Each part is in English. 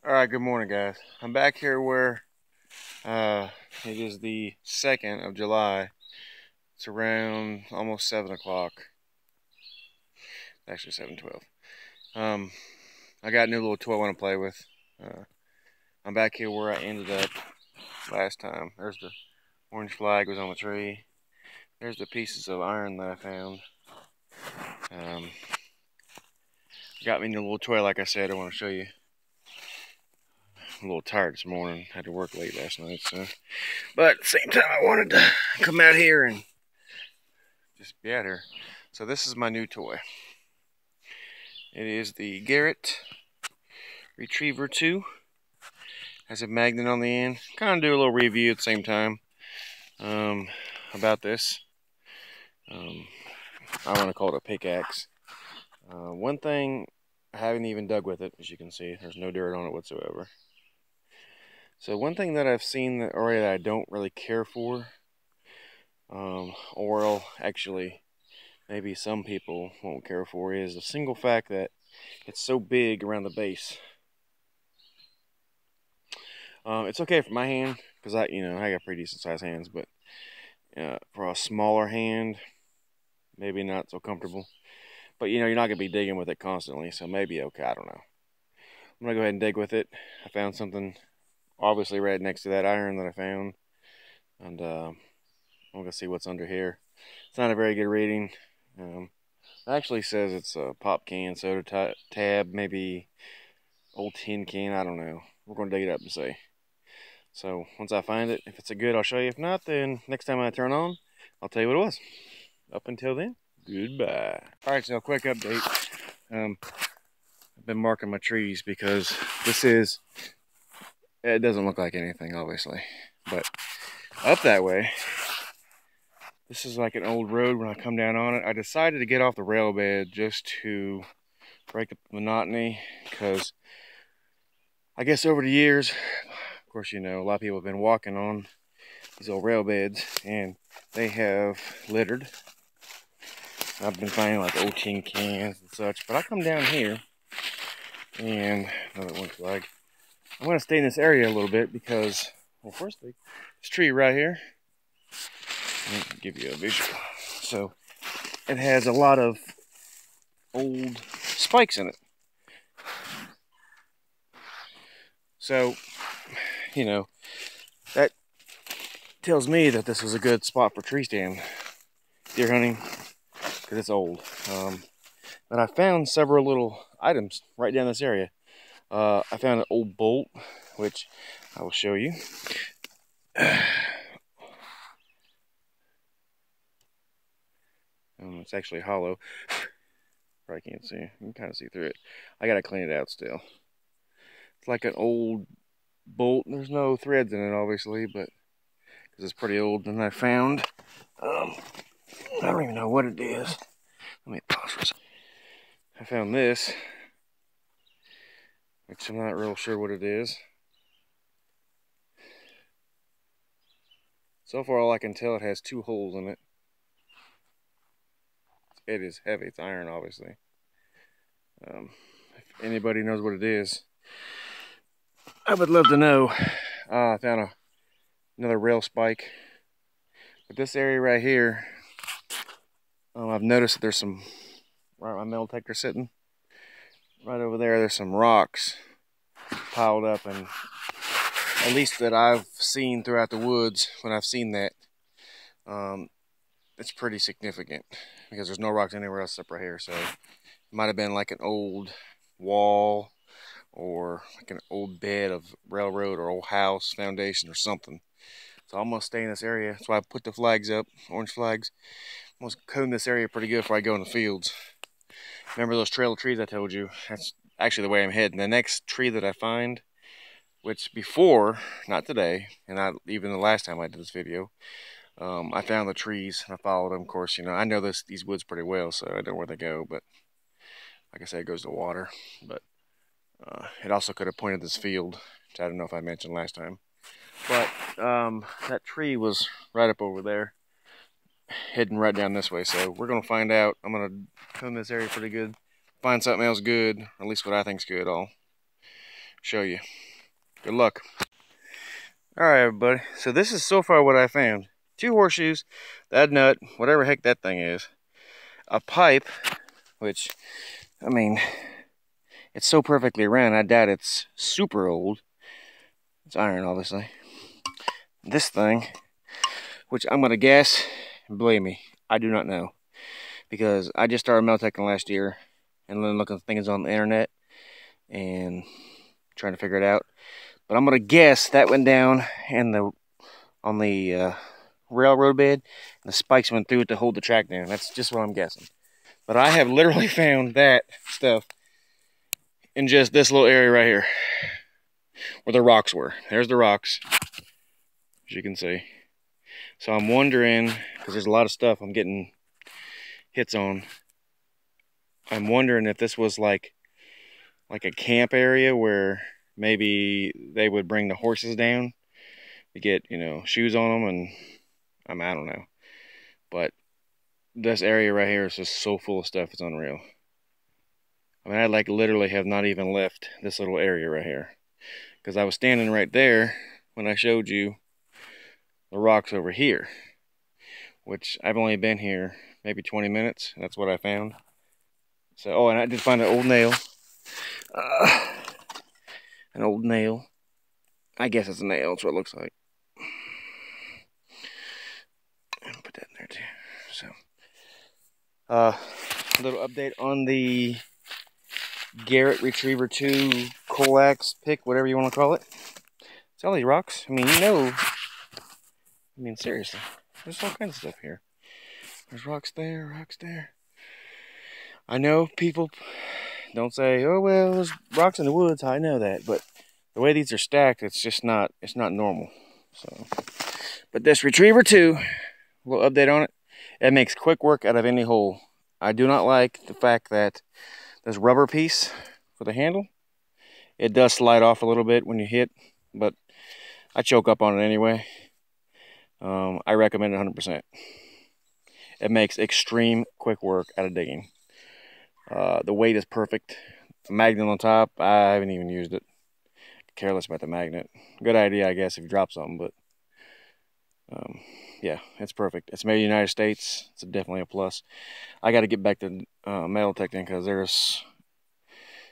Alright, good morning guys. I'm back here where it is the 2nd of July. It's around almost 7 o'clock. Actually 7:12. I got a new little toy I want to play with. I'm back here where I ended up last time. There's the orange flag was on the tree. There's the pieces of iron that I found. Got me a new little toy, like I said. I want to show you. I'm a little tired this morning. Had to work late last night, so. But at the same time, I wanted to come out here and just be out here. So this is my new toy. It is the Garrett Retriever 2. Has a magnet on the end. Kind of do a little review at the same time about this. I want to call it a pickaxe. One thing, I haven't even dug with it, as you can see. There's no dirt on it whatsoever. So one thing that I've seen that already that I don't really care for, or actually maybe some people won't care for, is the single fact that it's so big around the base. It's okay for my hand because I got pretty decent sized hands, but for a smaller hand, maybe not so comfortable. But you're not gonna be digging with it constantly, so maybe okay. I don't know. I'm gonna go ahead and dig with it. I found something obviously right next to that iron that I found, and I'm gonna see what's under here. It's not a very good reading. It actually says it's a pop can, soda tab, maybe old tin can. I don't know. We're gonna dig it up and see. So once I find it, if it's a good, I'll show you. If not, then next time I turn on, I'll tell you what it was. Up until then, goodbye. All right, so a quick update. I've been marking my trees because it doesn't look like anything, obviously. But up that way, this is like an old road. When I come down on it, I decided to get off the rail bed just to break up the monotony, because I guess over the years, of course, a lot of people have been walking on these old rail beds, and they have littered. I've been finding like old tin cans and such, but I come down here, and another one flag. I'm going to stay in this area a little bit because, well, firstly, this tree right here, let me give you a visual. So, it has a lot of old spikes in it. So, that tells me that this was a good spot for tree stand deer hunting, because it's old. But I found several little items right down this area. I found an old bolt, which I will show you. It's actually hollow. Probably can't see. You can kind of see through it. I gotta clean it out still. It's like an old bolt. There's no threads in it, obviously, but because it's pretty old. And I found, I don't even know what it is. Let me pause for a second. I found this, which I'm not real sure what it is. So far, all I can tell, it has 2 holes in it. It is heavy. It's iron, obviously. If anybody knows what it is, I would love to know. I found another rail spike. But this area right here, I've noticed that there's some, right where my metal detector's sitting, right over there, there's some rocks piled up, and at least that I've seen throughout the woods, when I've seen that, it's pretty significant, because there's no rocks anywhere else except right here. So it might have been like an old wall, or like an old bed of railroad, or old house foundation or something. So I'm gonna stay in this area. That's why I put the flags up, orange flags. I'm gonna comb this area pretty good before I go in the fields. Remember those trail of trees I told you? That's actually the way I'm heading. The next tree that I find, which before, not today, and not even the last time I did this video, I found the trees and I followed them. Of course, I know these woods pretty well, so I know where they go. But like I said, it goes to water. But it also could have pointed this field, which I don't know if I mentioned last time. But that tree was right up over there, heading right down this way. So we're gonna find out. I'm gonna comb this area pretty good, find something else good, or at least what I think's good. I'll show you. Good luck. Alright, everybody. So this is so far what I found. 2 horseshoes, that nut, whatever heck that thing is. A pipe, which, I mean, it's so perfectly round, I doubt it's super old. It's iron, obviously. This thing, which I'm going to guess, believe me, I do not know. Because I just started metal detecting last year, and then looking at things on the internet, and trying to figure it out. But I'm going to guess that went down on the railroad bed, and the spikes went through it to hold the track down. That's just what I'm guessing. But I have literally found that stuff in just this little area right here, where the rocks were. There's the rocks, as you can see. So I'm wondering, because there's a lot of stuff I'm getting hits on, I'm wondering if this was like a camp area where maybe they would bring the horses down to get, you know, shoes on them, and I don't know. But this area right here is just so full of stuff, it's unreal. I mean, I like literally have not even left this little area right here, because I was standing right there when I showed you the rocks over here, which I've only been here maybe 20 minutes. And that's what I found. So, oh, and I did find an old nail. An old nail. I guess it's a nail. That's what it looks like. And put that in there too. So, a little update on the Garrett Retriever 2 coax pick, whatever you want to call it. It's all these rocks. I mean, you know. I mean, seriously. There's all kinds of stuff here. There's rocks there, rocks there. I know people don't say, oh, well, there's rocks in the woods. I know that. But the way these are stacked, it's just not, it's not normal. So, but this Retriever 2, a little update on it. It makes quick work out of any hole. I do not like the fact that this rubber piece for the handle, it does slide off a little bit when you hit, but I choke up on it anyway. I recommend it 100%. It makes extreme quick work out of digging. The weight is perfect. The magnet on top, I haven't even used it. Careless about the magnet. Good idea, I guess, if you drop something, but yeah, it's perfect. It's made in the United States. It's definitely a plus. I got to get back to metal detecting because there's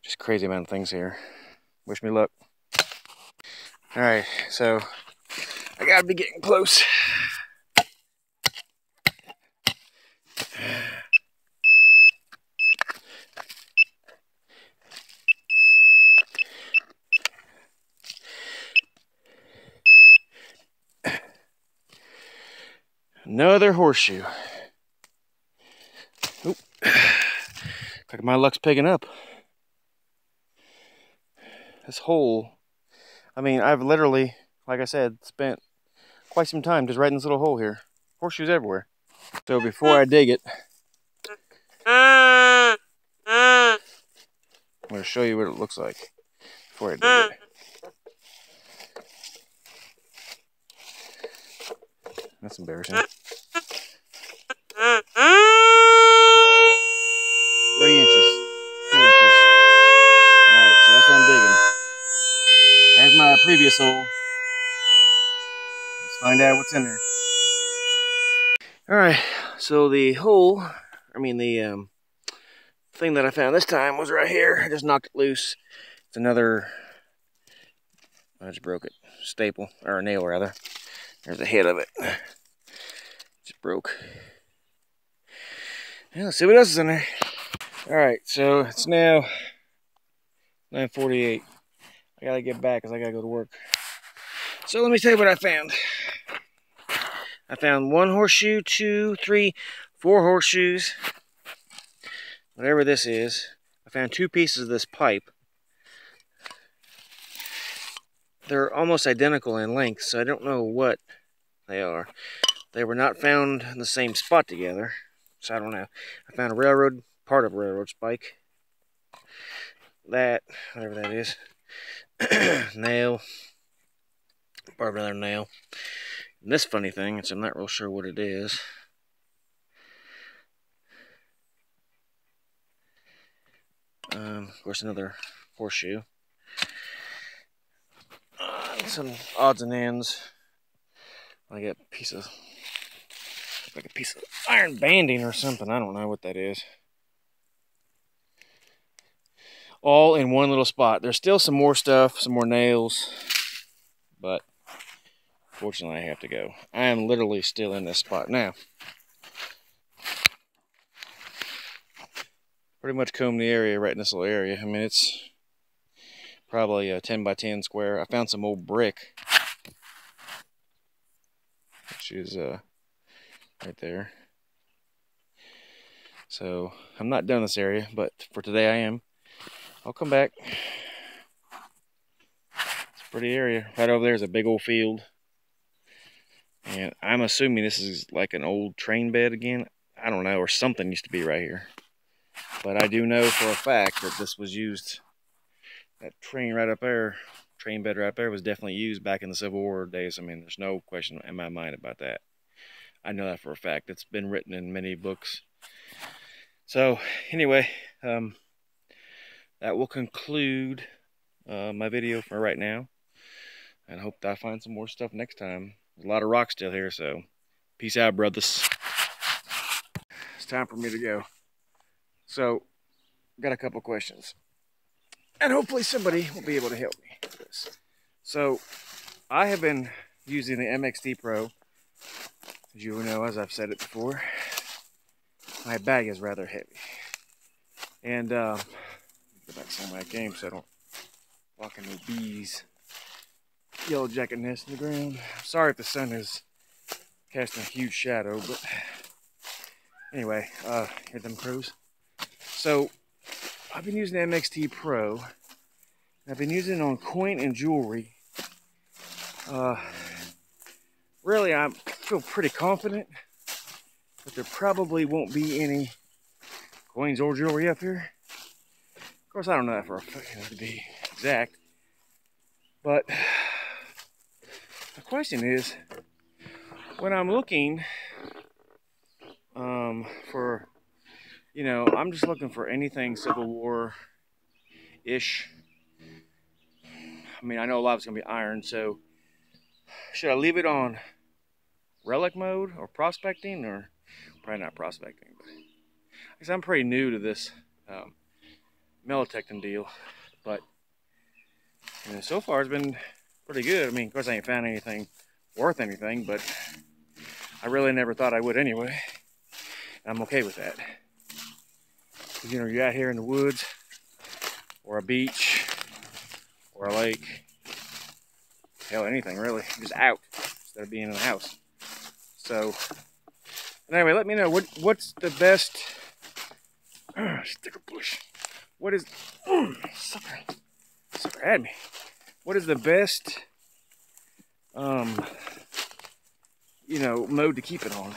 just crazy amount of things here. Wish me luck. All right, so I got to be getting close. Another horseshoe. Oop. Like my luck's picking up. This hole, I mean, I've literally, like I said, spent quite some time just right in this little hole here. Horseshoes everywhere. So before I dig it, I'm going to show you what it looks like before I dig it. That's embarrassing. 3 inches. 2 inches. Alright, so that's what I'm digging. There's my previous hole. Let's find out what's in there. Alright, so the hole, the thing that I found this time was right here. I just knocked it loose. It's another, I just broke it, staple, or a nail rather. There's the head of it. Just broke. Yeah, let's see what else is in there. Alright, so it's now 9:48. I gotta get back because I gotta go to work. So let me tell you what I found. I found 1 horseshoe, 2, 3, 4 horseshoes. Whatever this is. I found 2 pieces of this pipe. They're almost identical in length, so I don't know what they are. They were not found in the same spot together, so I don't know. I found part of a railroad spike. That, whatever that is. Nail. Part of another nail. And this funny thing, which I'm not real sure what it is. Of course, another horseshoe. some odds and ends. I got a piece of, like a piece of iron banding or something. I don't know what that is. All in one little spot. There's still some more stuff, some more nails, but fortunately I have to go. I am literally still in this spot now. Pretty much combed the area right in this little area. I mean, it's probably a 10 by 10 square. I found some old brick, which is right there. So I'm not done in this area, but for today I am. I'll come back. It's a pretty area. Right over there is a big old field. And I'm assuming this is like an old train bed again. I don't know, or something used to be right here. But I do know for a fact that this was used, that train right up there, train bed right there was definitely used back in the Civil War days. I mean, there's no question in my mind about that. I know that for a fact. It's been written in many books. So, anyway, that will conclude my video for right now. And I hope that I find some more stuff next time. There's a lot of rock still here, so peace out, brothers. It's time for me to go. So, got a couple questions. And hopefully somebody will be able to help me with this. So, I have been using the MXT Pro. As you know, as I've said it before, my bag is rather heavy. And, go back to some of my game so I don't walk into bees. Yellow jacket nest in the ground. Sorry if the sun is casting a huge shadow, but anyway, hear them crows. So, I've been using the MXT Pro. And I've been using it on coin and jewelry. Really, I feel pretty confident that there probably won't be any coins or jewelry up here. Of course, I don't know that for a fact, to be exact. But the question is, when I'm looking for, you know, I'm just looking for anything Civil War-ish. I mean, I know a lot of it's going to be iron, so should I leave it on relic mode or prospecting? Or probably not prospecting, but because I'm pretty new to this metal detecting deal. But you know, so far it's been pretty good. I mean, of course I ain't found anything worth anything, but I really never thought I would anyway. I'm okay with that. You know, you're out here in the woods, or a beach, or a lake, hell, anything really, just out instead of being in the house. So, anyway, let me know what's the best sticker bush. What is sucker had me? What is the best you know, mode to keep it on?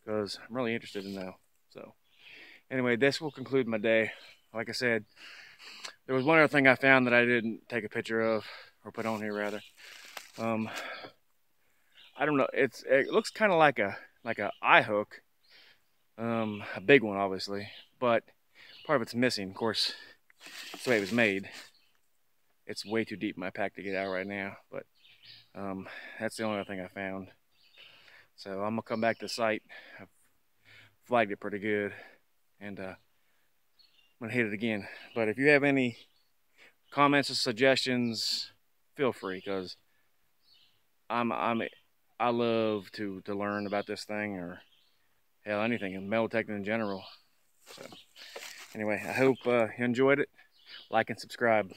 Because I'm really interested to know. So, anyway, this will conclude my day. Like I said, there was one other thing I found that I didn't take a picture of, or put on here rather. I don't know. It looks kind of like a eye hook, a big one obviously, but part of it's missing. Of course, that's the way it was made. It's way too deep in my pack to get out right now, but that's the only other thing I found. So I'm gonna come back to the site. I've flagged it pretty good, and I'm gonna hit it again. But if you have any comments or suggestions, feel free, because I love to learn about this thing, or hell, anything in metal detecting in general. So anyway, I hope you enjoyed it. Like and subscribe.